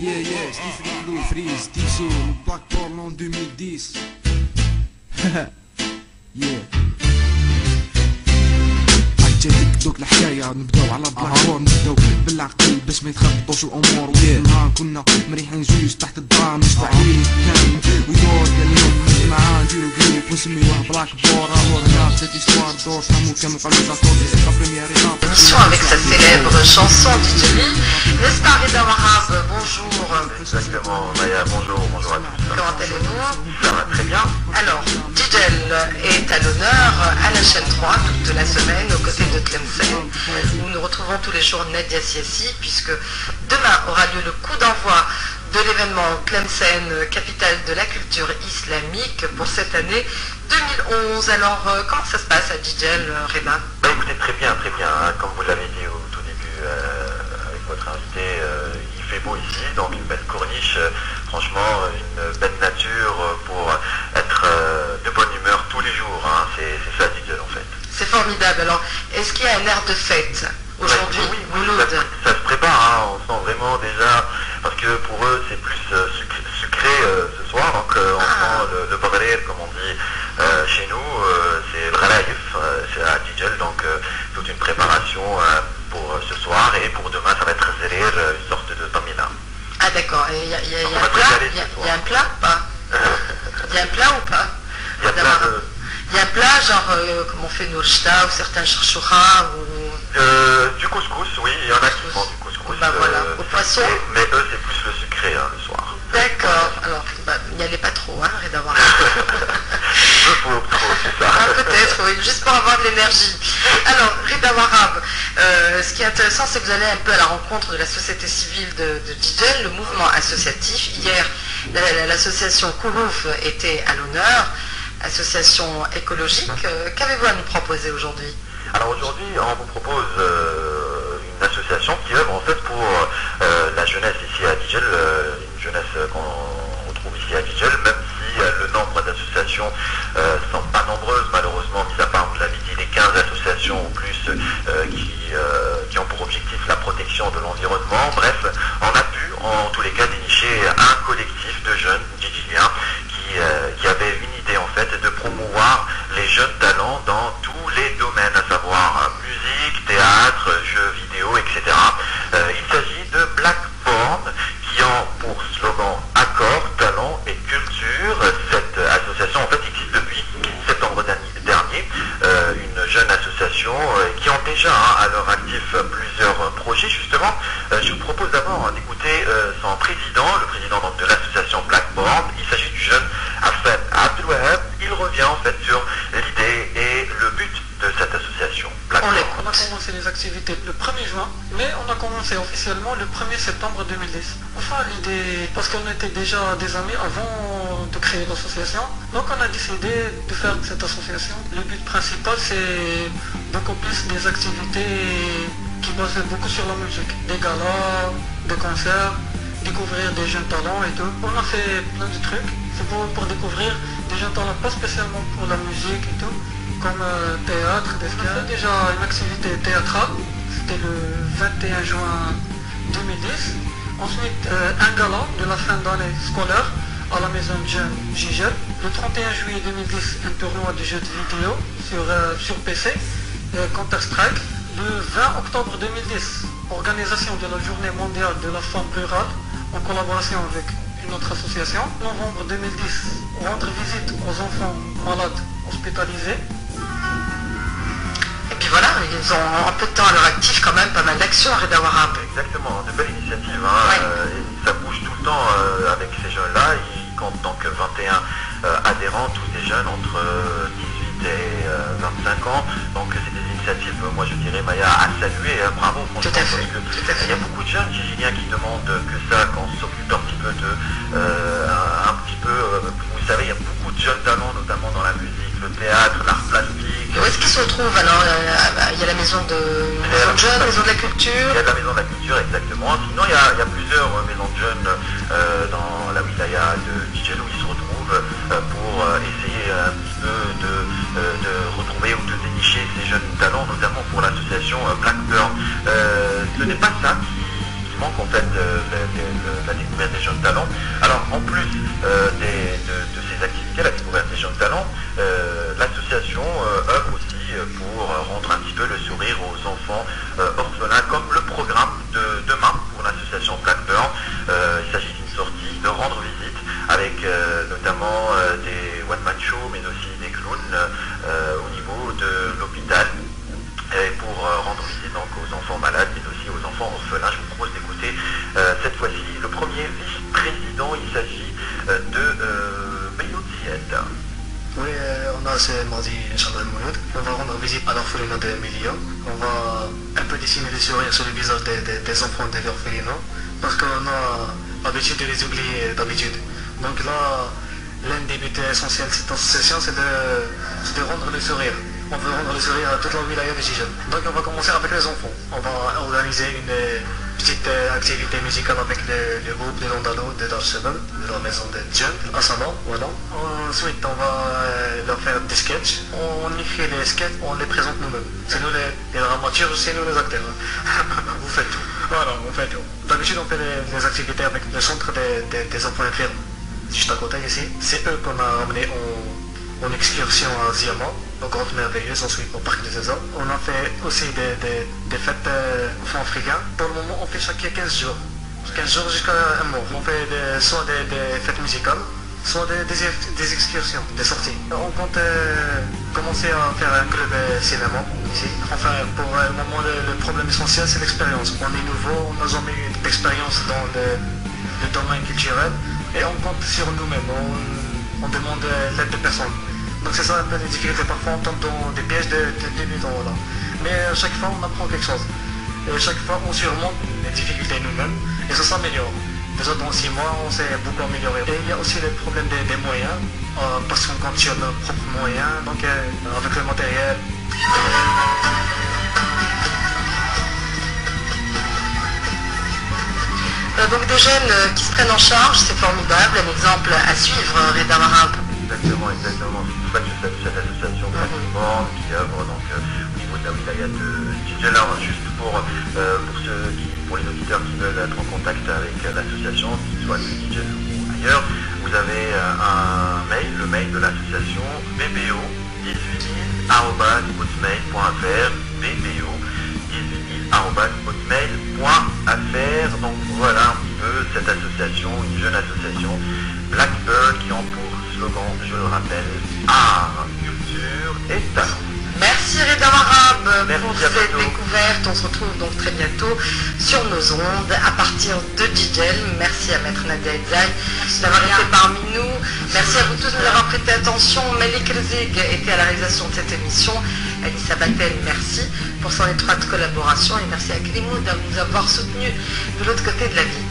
Yeah, yeah, Steve Blue, Freeze, Tissot, Blackburn en 2010. Yeah. عجبتك دوك الحكاية نبداو على بلاكبورن نبداو بالعقل باش ما يتخبطوش الامور نهار كنا مريحين زوج تحت الدار مستعجلين كان ويدور قال لهم معاه نديرو جروب ونسميوه بلاكبورن alors regarde cette histoire d'or فهمو كامل قالوا جاتور c'est la première étape. Mission avec sa célèbre chanson d'Italie, n'est-ce pas Reda Wahab? Bonjour. Exactement, Maya, bonjour à tous. Comment allez-vous? Ça va très bien. Alors, Djel est à l'honneur à la chaîne 3 toute la semaine aux côtés de Tlemcen, où nous retrouvons tous les jours Nadia Siassi, puisque demain aura lieu le coup d'envoi de l'événement Tlemcen, capitale de la culture islamique pour cette année 2011. Alors, comment ça se passe à Djel, Reda? Bah écoutez, très bien, hein. Comme vous l'avez dit au tout début avec votre invité, il fait beau ici, donc une belle corniche, franchement une belle nature pour être de bonne humeur tous les jours, hein. C'est ça Djel en fait. C'est formidable. Alors, est-ce qu'il y a un air de fête aujourd'hui? Oui, Mouloud. ça se prépare, hein. On sent vraiment déjà, parce que pour eux c'est plus sucré ce soir, donc on sent le bagrer comme on dit chez nous, c'est le ghalaïf, c'est à Djel, donc toute une préparation pour ce soir, et pour demain ça va être zerir, une sorte de tamina. Ah d'accord, et il y a un plat? Il y a un plat ou pas? Il y a un plat ou pas? Il y a un plat genre comme on fait Nourjta ou certains charchoura ou... Du couscous, oui, il y en a qui font du couscous. Bah voilà, au poisson. Mais eux c'est plus le sucré hein, le soir. D'accord, alors n'y allez pas trop, hein, Reda Wahab. Il faut trop, c'est ça. Ah, peut-être, oui, juste pour avoir de l'énergie. Alors, Reda Wahab, ce qui est intéressant, c'est que vous allez un peu à la rencontre de la société civile de Djel, le mouvement associatif. Hier, l'association Koulouf était à l'honneur, association écologique. Qu'avez-vous à nous proposer aujourd'hui? Alors aujourd'hui, on vous propose une association qui œuvre en fait pour la jeunesse ici à Djel, une jeunesse qu'on retrouve ici à Djel, même si le nombre d'associations ne sont pas nombreuses malheureusement, mis à part, vous l'avez dit, les 15 associations ou plus qui ont pour objectif la protection de l'environnement. Bref, on a pu en tous les cas dénicher un collectif de jeunes djiliens qui avait une idée en fait de promouvoir les jeunes talents dans tous les domaines, à savoir musique, théâtre, jeux vidéo, etc. Il s'agit de Blackburn qui ont pour slogan Accord, talent et culture. Cette association en fait existe depuis septembre dernier, une jeune association qui ont déjà à leur actif plusieurs projets justement. Je vous propose d'abord d'écouter son président, le président donc, de l'association Blackburn. Il s'agit du jeune Afan Abdelwahab. Il revient en fait sur l'idée et le but de cette association. On a commencé les activités le 1er juin, mais on a commencé officiellement le 1er septembre 2010. Enfin, l'idée, parce qu'on était déjà des amis avant de créer l'association, donc on a décidé de faire cette association. Le but principal, c'est beaucoup plus des activités qui basent beaucoup sur la musique, des galas, des concerts, découvrir des jeunes talents et tout. On a fait plein de trucs, c'est pour découvrir des jeunes talents, pas spécialement pour la musique et tout, comme théâtre, on a fait déjà une activité théâtrale, c'était le 21 juin 2010. Ensuite, un gala de la fin d'année scolaire à la maison de jeunes Gigel. Le 31 juillet 2010, un tournoi de jeux de vidéo sur PC, Counter-Strike. Le 20 octobre 2010, organisation de la journée mondiale de la femme rurale en collaboration avec une autre association. Novembre 2010, rendre visite aux enfants malades hospitalisés. Et puis voilà, ils ont en peu de temps à leur actif quand même pas mal d'actions, Reda Wahab. Exactement, de belles initiatives, hein. Ouais. Ça bouge tout le temps avec ces jeunes-là. Ils comptent donc 21 adhérents, tous des jeunes entre 18 et 25 ans. Donc c'est des initiatives, moi je dirais Maya, à saluer, bravo franchement. Tout à fait. Parce que il y a beaucoup de jeunes Gigiliens qui demandent que ça, qu'on s'occupe un petit peu de, vous savez, il y a beaucoup de jeunes talents, notamment dans la musique, le théâtre, l'art plastique. Où est-ce qu'ils se retrouvent alors? Il y a la maison de jeunes, maison de la culture. Il y a la maison de la culture, exactement. Sinon, il y a plusieurs maisons de jeunes dans la wilaya de Djel où ils se retrouvent pour essayer un petit peu de retrouver ou de dénicher ces jeunes talents, notamment pour l'association Blackburn. Ce n'est pas ça qui manque en fait, la découverte jeunes talents. Alors en plus de ces activités, la découverte des jeunes talents, l'association œuvre aussi pour rendre un petit peu le sourire aux enfants orphelins, comme le programme de demain pour l'association Blackburn. Il s'agit d'une sortie, de rendre visite avec notamment des one-man shows, mais aussi des clowns au niveau de l'hôpital, et pour rendre visite donc aux enfants malades, mais aussi aux enfants orphelins. Je vous propose d'écouter cette fois-ci le premier vice-président. Il s'agit de Beyoud Zied. Oui, on a ce mardi, Inch'Allah Mouloud. On va rendre visite à l'orphelinat de Melilla. On va un peu dessiner des sourires sur le visage des enfants de l'orphelinat, parce qu'on a l'habitude de les oublier d'habitude. Donc là, l'un des buts essentiels de cette association, c'est de rendre le sourire. On veut rendre le sourire à toute la wilaya de Jijel. Donc on va commencer avec les enfants. On va organiser une petite activité musicale avec le groupe de l'Andalo de Dar Shebel, de la maison de jeunes, à Salah, voilà. Ensuite, on va leur faire des sketchs. On écrit les sketchs, on les présente nous-mêmes. C'est nous les dramaturges, c'est nous les acteurs. Vous faites tout. Voilà, on fait tout. D'habitude, on fait les activités avec le centre des enfants infirmes, juste à côté ici. C'est eux qu'on a ramené en excursion à Ziama, aux Grottes Merveilleuses, ensuite au Parc des Arts. On a fait aussi des fêtes enfants africains. Pour le moment, on fait chaque 15 jours. 15 jours jusqu'à un mois. On fait soit des fêtes musicales, soit des excursions, des sorties. On compte commencer à faire un club cinéma ici. Enfin, pour le moment, le problème essentiel, c'est l'expérience. On est nouveau, on n'a jamais eu d'expérience dans le domaine culturel, et on compte sur nous-mêmes. On demande l'aide de personnes. Donc c'est ça un peu les difficultés. Parfois on tombe dans des pièges de débutants. Voilà. Mais à chaque fois on apprend quelque chose. Et chaque fois on surmonte les difficultés nous-mêmes et ça s'améliore. Déjà dans 6 mois on s'est beaucoup amélioré. Et il y a aussi le problème des moyens, parce qu'on compte sur nos propres moyens, donc avec le matériel. Donc des jeunes qui se prennent en charge, c'est formidable, un exemple à suivre, Reda Marab. Exactement. C'est pour ça que je salue cette association pratiquement qui œuvre donc au niveau de la wilaya de Jijel. Alors juste pour les auditeurs qui veulent être en contact avec l'association, qu'ils soient de Jijel ou ailleurs, vous avez un mail, le mail de l'association bbo180@hotmail.fr, bbo180@hotmail.fr. Donc voilà un petit peu cette association, une jeune association Blackburn qui ont pour slogan, je le rappelle, art, culture et talent. Merci Reda Marab pour Merci, cette découverte. On se retrouve donc très bientôt sur nos ondes à partir de Jijel. Merci à Maître Nadia Edzaï d'avoir été parmi nous. Merci à vous tous de nous avoir prêté attention. Melik Rzig était à la réalisation de cette émission. Anissa Batel, merci pour son étroite collaboration, et merci à Klimou de nous avoir soutenus de l'autre côté de la vie.